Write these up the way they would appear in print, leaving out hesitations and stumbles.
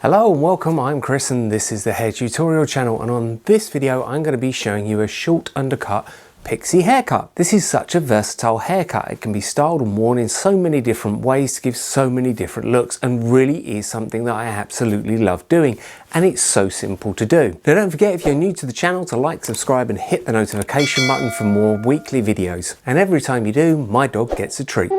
Hello and welcome, I'm Chris and this is the hair tutorial channel, and on this video I'm going to be showing you a short undercut pixie haircut. This is such a versatile haircut. It can be styled and worn in so many different ways to give so many different looks, and really is something that I absolutely love doing, and it's so simple to do. Now don't forget, if you're new to the channel, to like, subscribe and hit the notification button for more weekly videos. And every time you do, my dog gets a treat.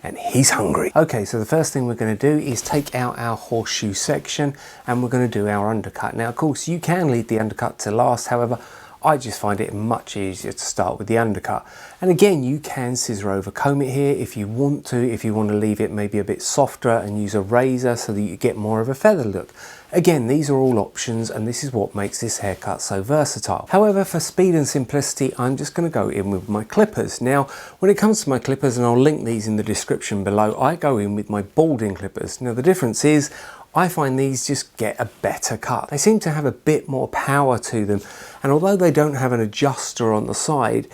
And he's hungry. Okay, so the first thing we're going to do is take out our horseshoe section and we're going to do our undercut. Now of course you can leave the undercut to last, however I just find it much easier to start with the undercut. And again, you can scissor over comb it here if you want to, if you want to leave it maybe a bit softer and use a razor so that you get more of a feather look. Again, these are all options and this is what makes this haircut so versatile. However, for speed and simplicity, I'm just going to go in with my clippers. Now, when it comes to my clippers, and I'll link these in the description below, I go in with my balding clippers. Now the difference is, I find these just get a better cut. They seem to have a bit more power to them, and although they don't have an adjuster on the side,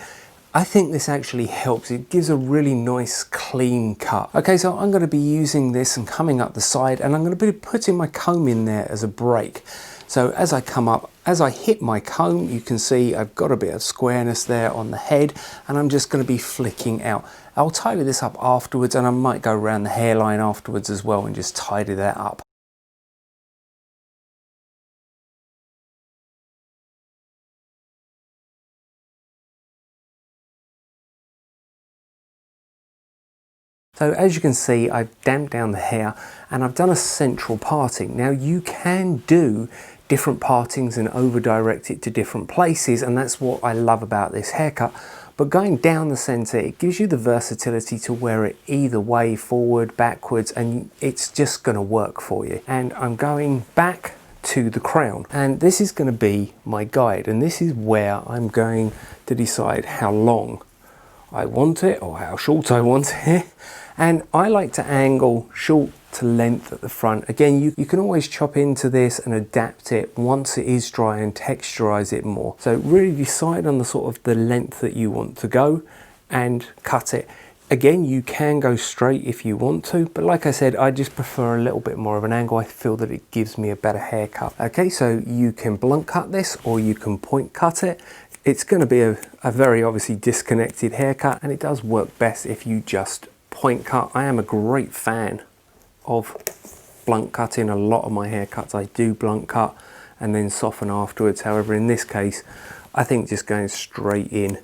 I think this actually helps. It gives a really nice clean cut. Okay, so I'm going to be using this and coming up the side, and I'm going to be putting my comb in there as a break. So as I come up, as I hit my comb, you can see I've got a bit of squareness there on the head, and I'm just going to be flicking out. I'll tidy this up afterwards, and I might go around the hairline afterwards as well and just tidy that up. So as you can see, I've damped down the hair and I've done a central parting. Now you can do different partings and over direct it to different places, and that's what I love about this haircut. But going down the center, it gives you the versatility to wear it either way, forward, backwards, and it's just gonna work for you. And I'm going back to the crown, and this is gonna be my guide, and this is where I'm going to decide how long I want it or how short I want it. And I like to angle short to length at the front. Again, you can always chop into this and adapt it once it is dry and texturize it more. So really decide on the sort of the length that you want to go and cut it. Again, you can go straight if you want to, but like I said, I just prefer a little bit more of an angle. I feel that it gives me a better haircut. Okay, so you can blunt cut this or you can point cut it. It's going to be a very obviously disconnected haircut, and it does work best if you just point cut. I am a great fan of blunt cutting. A lot of my haircuts I do blunt cut and then soften afterwards. However, in this case, I think just going straight in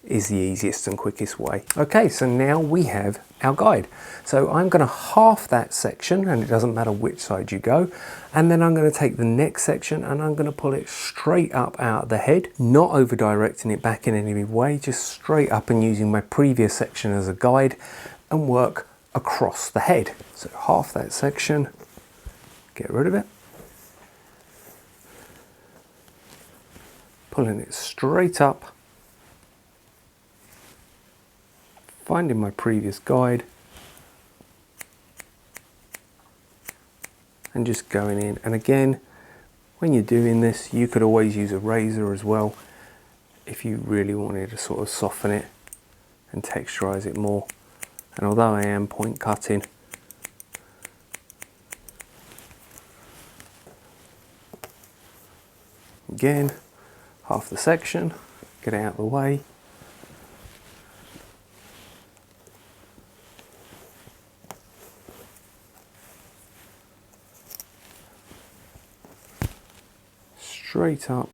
is the easiest and quickest way. Okay, so now we have our guide. So I'm going to half that section, and it doesn't matter which side you go, and then I'm going to take the next section and I'm going to pull it straight up out of the head, not over directing it back in any way, just straight up and using my previous section as a guide, and work across the head. So half that section, get rid of it, pulling it straight up, finding my previous guide and just going in. And again, when you're doing this, you could always use a razor as well if you really wanted to sort of soften it and texturize it more. And although I am point cutting, again, half the section, get it out of the way. Straight up.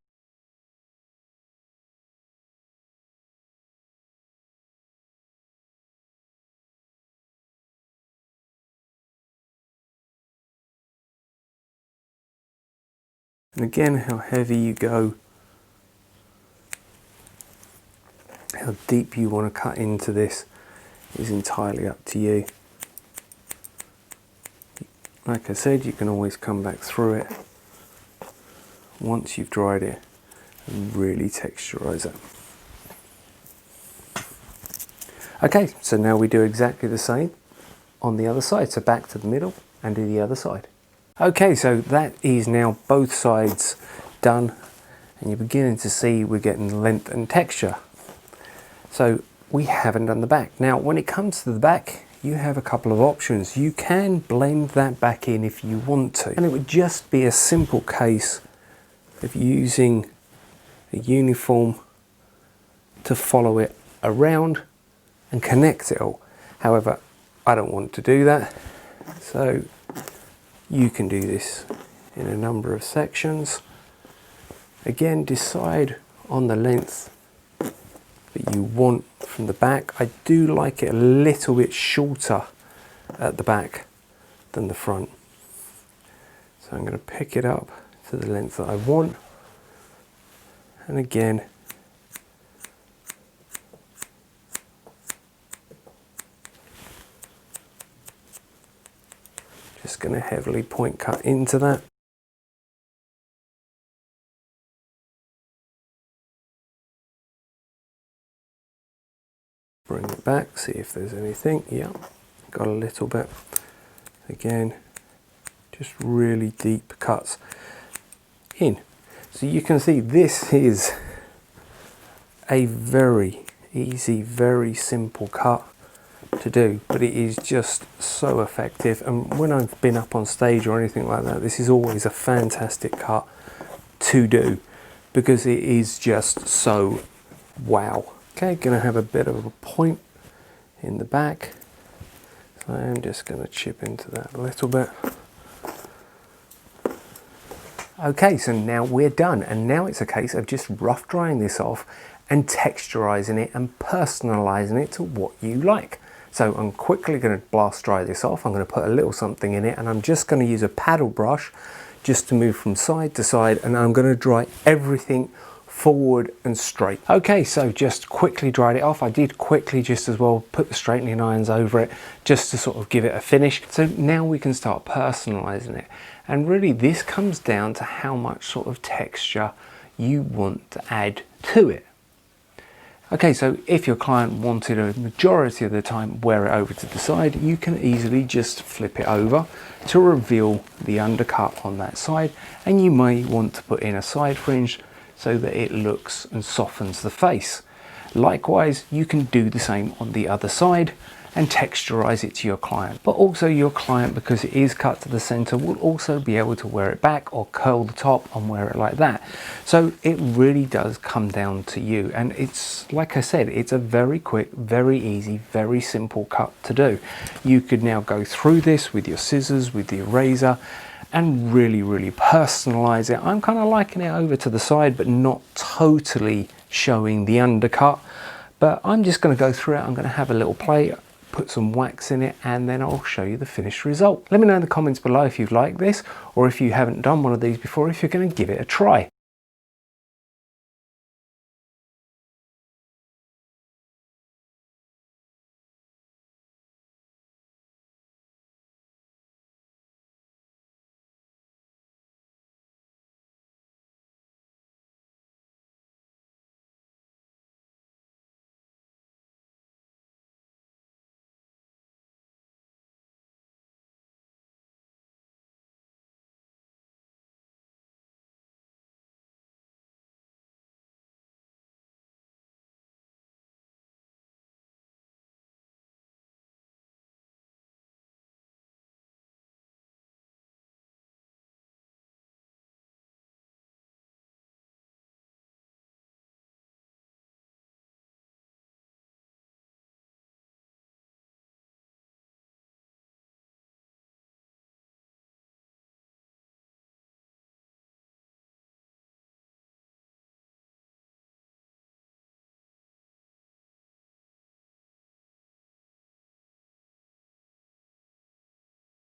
And again, how heavy you go, how deep you want to cut into this is entirely up to you. Like I said, you can always come back through it once you've dried it and really texturize it. Okay, so now we do exactly the same on the other side. So back to the middle and do the other side. Okay, so that is now both sides done, and you're beginning to see we're getting length and texture. So we haven't done the back. Now, when it comes to the back, you have a couple of options. You can blend that back in if you want to, and it would just be a simple case of using a uniform to follow it around and connect it all. However, I don't want to do that, so you can do this in a number of sections. Again, decide on the length that you want from the back. I do like it a little bit shorter at the back than the front. So I'm going to pick it up to the length that I want. And again, just going to heavily point cut into that. Bring it back, see if there's anything. Yeah, got a little bit. Again, just really deep cuts in. So you can see this is a very easy, very simple cut to do, but it is just so effective. And when I've been up on stage or anything like that, this is always a fantastic cut to do because it is just so wow. Okay, gonna have a bit of a point in the back. So I am just gonna chip into that a little bit. Okay, so now we're done, and now it's a case of just rough drying this off and texturizing it and personalizing it to what you like. So I'm quickly going to blast dry this off. I'm going to put a little something in it, and I'm just going to use a paddle brush just to move from side to side, and I'm going to dry everything forward and straight. Okay, so just quickly dried it off. I did quickly just as well put the straightening irons over it just to sort of give it a finish. So now we can start personalizing it. And really this comes down to how much sort of texture you want to add to it. Okay, so if your client wanted a majority of the time wear it over to the side, you can easily just flip it over to reveal the undercut on that side, and you may want to put in a side fringe so that it looks and softens the face. Likewise, you can do the same on the other side and texturize it to your client. But also your client, because it is cut to the center, will also be able to wear it back or curl the top and wear it like that. So it really does come down to you. And it's, like I said, it's a very quick, very easy, very simple cut to do. You could now go through this with your scissors, with the razor, and really, really personalize it. I'm kind of liking it over to the side, but not totally showing the undercut. But I'm just going to go through it. I'm going to have a little play, put some wax in it, and then I'll show you the finished result. Let me know in the comments below if you've liked this, or if you haven't done one of these before, if you're going to give it a try.